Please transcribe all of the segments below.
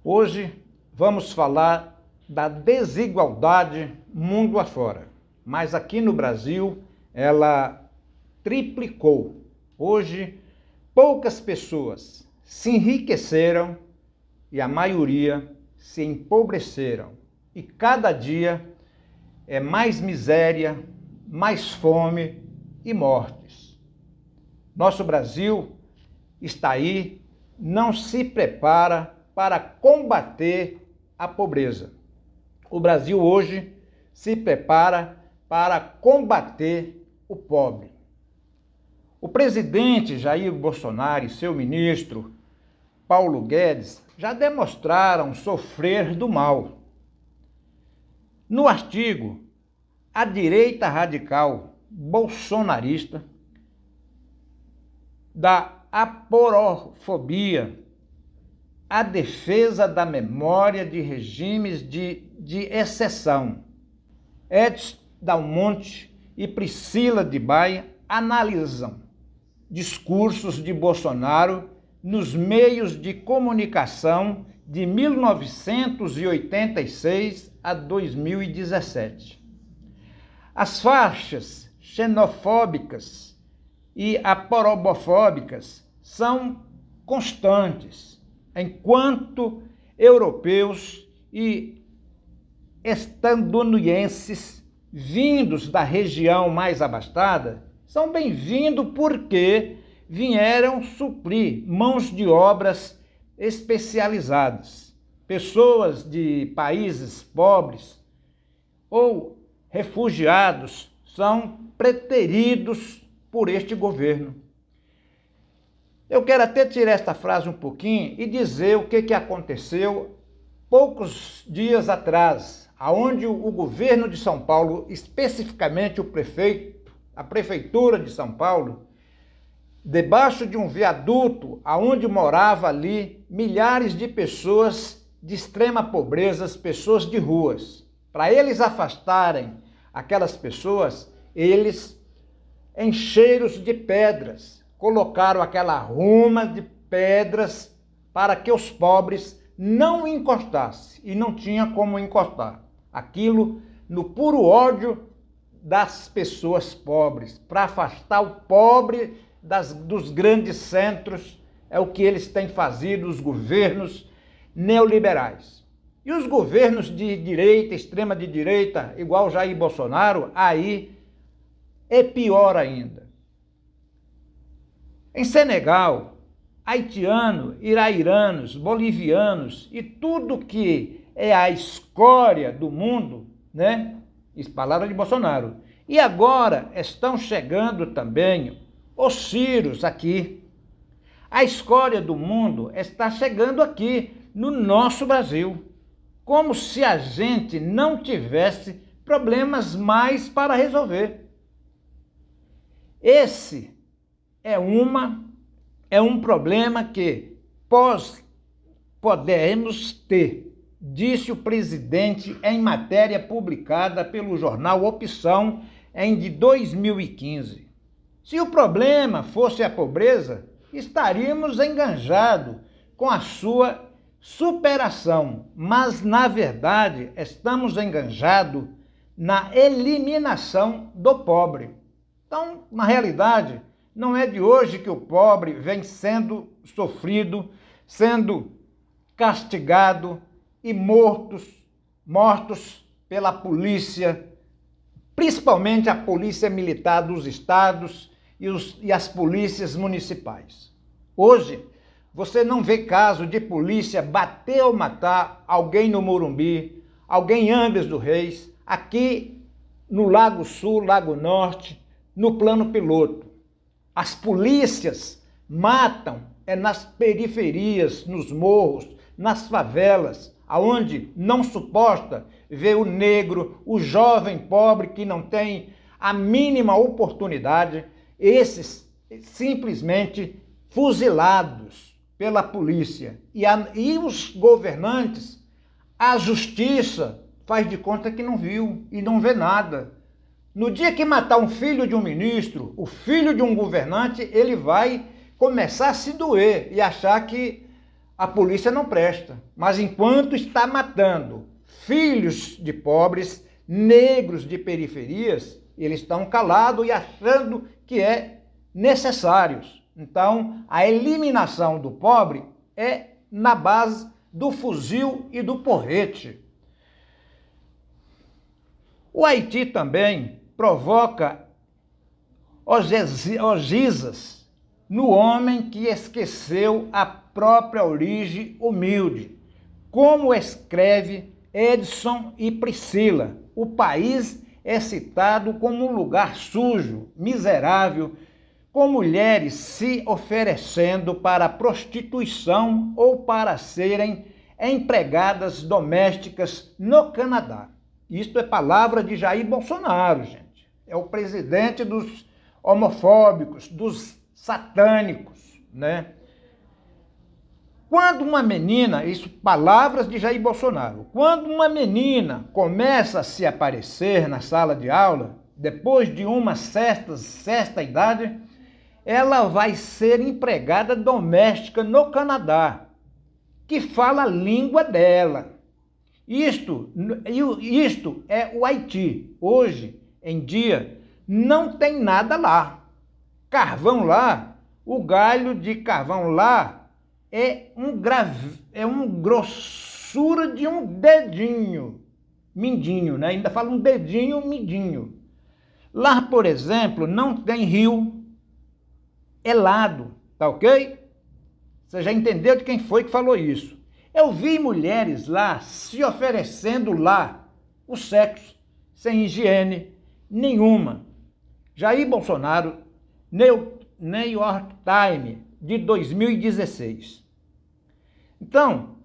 Hoje vamos falar da desigualdade mundo afora, mas aqui no Brasil ela triplicou. Hoje poucas pessoas se enriqueceram e a maioria se empobreceram. E cada dia é mais miséria, mais fome e mortes. Nosso Brasil está aí, não se prepara para combater a pobreza. O Brasil hoje se prepara para combater o pobre. O presidente Jair Bolsonaro e seu ministro Paulo Guedes já demonstraram sofrer do mal. No artigo, a direita radical bolsonarista da aporofobia, a defesa da memória de regimes de exceção. Edson Dal Monte e Priscila de Baia analisam discursos de Bolsonaro nos meios de comunicação de 1986 a 2017. As faixas xenofóbicas e aporofóbicas são constantes, enquanto europeus e estadunidenses vindos da região mais abastada são bem-vindos porque vieram suprir mãos de obras especializadas. Pessoas de países pobres ou refugiados são preteridos por este governo. Eu quero até tirar esta frase um pouquinho e dizer o que aconteceu poucos dias atrás, aonde o governo de São Paulo, especificamente a prefeitura de São Paulo, debaixo de um viaduto, aonde morava ali milhares de pessoas de extrema pobreza, pessoas de ruas. Para eles afastarem aquelas pessoas, eles encheram de pedras, colocaram aquela ruma de pedras para que os pobres não encostassem, e não tinha como encostar. Aquilo no puro ódio das pessoas pobres, para afastar o pobre dos grandes centros, é o que eles têm fazido, os governos neoliberais. E os governos de direita, extrema de direita, igual Jair Bolsonaro, aí é pior ainda. Em Senegal, haitianos, irairanos, bolivianos e tudo que é a escória do mundo, né? Isso, palavra de Bolsonaro. E agora estão chegando também os sírios aqui. A escória do mundo está chegando aqui no nosso Brasil, como se a gente não tivesse problemas mais para resolver. Esse é um problema que podemos ter, disse o presidente em matéria publicada pelo jornal Opção de 2015. Se o problema fosse a pobreza, estaríamos enganjados com a sua superação, mas na verdade estamos enganjados na eliminação do pobre. Então, na realidade, não é de hoje que o pobre vem sendo sofrido, sendo castigado e mortos pela polícia, principalmente a polícia militar dos estados e as polícias municipais. Hoje, você não vê caso de polícia bater ou matar alguém no Morumbi, alguém em Angra dos Reis, aqui no Lago Sul, Lago Norte, no Plano Piloto. As polícias matam nas periferias, nos morros, nas favelas, aonde não suporta ver o negro, o jovem pobre que não tem a mínima oportunidade, esses simplesmente fuzilados pela polícia. E os governantes, a justiça faz de conta que não viu e não vê nada. No dia que matar um filho de um ministro, o filho de um governante, ele vai começar a se doer e achar que a polícia não presta. Mas enquanto está matando filhos de pobres, negros de periferias, eles estão calados e achando que é necessário. Então, a eliminação do pobre é na base do fuzil e do porrete. O Haiti também provoca ogizas no homem que esqueceu a própria origem humilde. Como escreve Edson e Priscila, o país é citado como um lugar sujo, miserável, com mulheres se oferecendo para a prostituição ou para serem empregadas domésticas no Canadá. Isto é palavra de Jair Bolsonaro, gente. É o presidente dos homofóbicos, dos satânicos, né? Quando uma menina, isso palavras de Jair Bolsonaro, quando uma menina começa a se aparecer na sala de aula, depois de uma certa idade, ela vai ser empregada doméstica no Canadá, que fala a língua dela. Isto é o Haiti. Hoje em dia, não tem nada lá. Carvão lá, o galho de carvão lá é uma grossura de um dedinho, mindinho, né? Ainda fala um dedinho, mindinho. Lá, por exemplo, não tem rio, é lado, tá ok? Você já entendeu de quem foi que falou isso. Eu vi mulheres lá se oferecendo lá o sexo sem higiene nenhuma. Jair Bolsonaro, New York Times, de 2016. Então,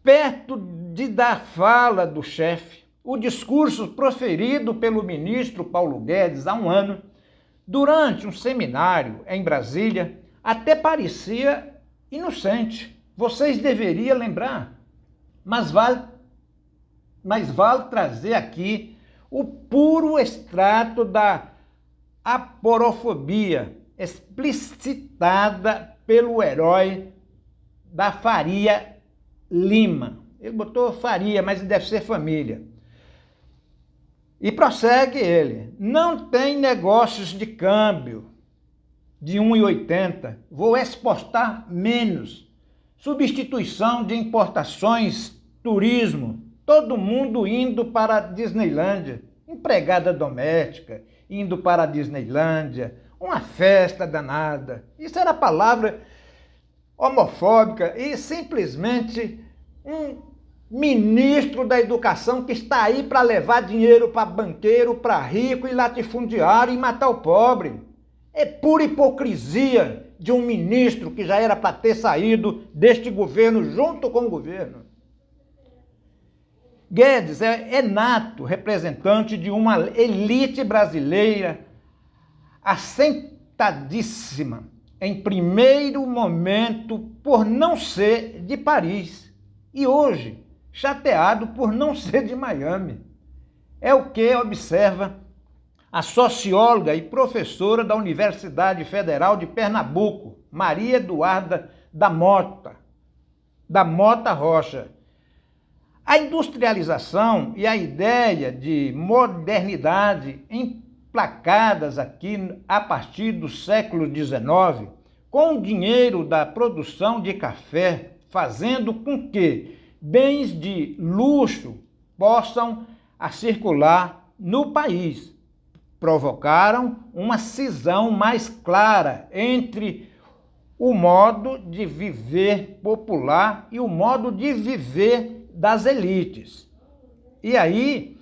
perto da fala do chefe, o discurso proferido pelo ministro Paulo Guedes há um ano, durante um seminário em Brasília, até parecia inocente. Vocês deveriam lembrar, mas vale trazer aqui o puro extrato da aporofobia explicitada pelo herói da Faria Lima. Ele botou Faria, mas deve ser família. E prossegue ele: não tem negócios de câmbio de 1,80, vou exportar menos. Substituição de importações, turismo, todo mundo indo para a Disneylândia, empregada doméstica indo para a Disneylândia, uma festa danada. Isso era palavra homofóbica e simplesmente um ministro da educação que está aí para levar dinheiro para banqueiro, para rico e latifundiário e matar o pobre. É pura hipocrisia de um ministro que já era para ter saído deste governo junto com o governo. Guedes é nato representante de uma elite brasileira assentadíssima em primeiro momento por não ser de Paris e hoje chateado por não ser de Miami. É o que observa a socióloga e professora da Universidade Federal de Pernambuco, Maria Eduarda da Mota Rocha. A industrialização e a ideia de modernidade emplacadas aqui a partir do século XIX, com o dinheiro da produção de café, fazendo com que bens de luxo possam circular no país, provocaram uma cisão mais clara entre o modo de viver popular e o modo de viver das elites. E aí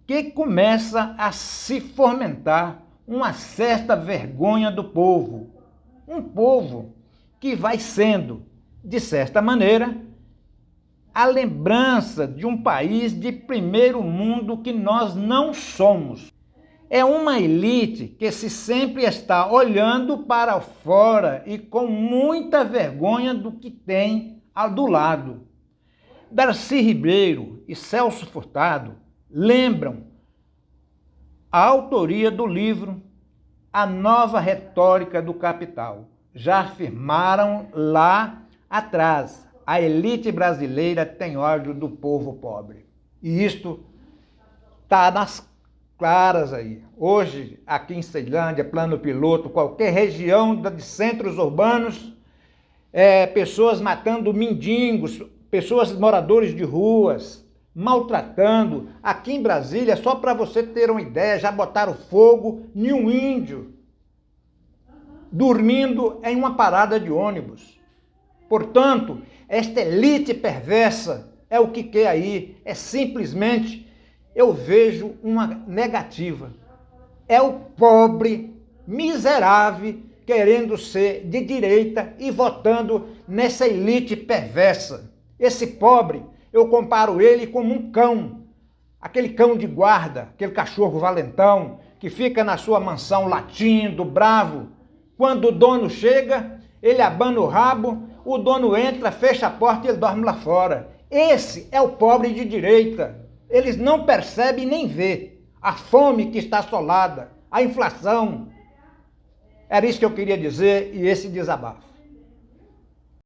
que começa a se fomentar uma certa vergonha do povo. Um povo que vai sendo, de certa maneira, a lembrança de um país de primeiro mundo que nós não somos. É uma elite que sempre está olhando para fora e com muita vergonha do que tem do lado. Darcy Ribeiro e Celso Furtado lembram a autoria do livro A Nova Retórica do Capital. Já afirmaram lá atrás. A elite brasileira tem ódio do povo pobre. E isto está nas claras aí. Hoje, aqui em Ceilândia, Plano Piloto, qualquer região de centros urbanos, pessoas matando mendigos, pessoas moradores de ruas, maltratando. Aqui em Brasília, só para você ter uma ideia, já botaram fogo em um índio dormindo em uma parada de ônibus. Portanto, esta elite perversa é o que quer aí, é simplesmente, eu vejo uma negativa. É o pobre, miserável, querendo ser de direita e votando nessa elite perversa. Esse pobre, eu comparo ele como um cão, aquele cão de guarda, aquele cachorro valentão, que fica na sua mansão latindo, bravo. Quando o dono chega, ele abana o rabo, o dono entra, fecha a porta e ele dorme lá fora. Esse é o pobre de direita. Eles não percebem nem vê a fome que está assolada, a inflação. Era isso que eu queria dizer e esse desabafo.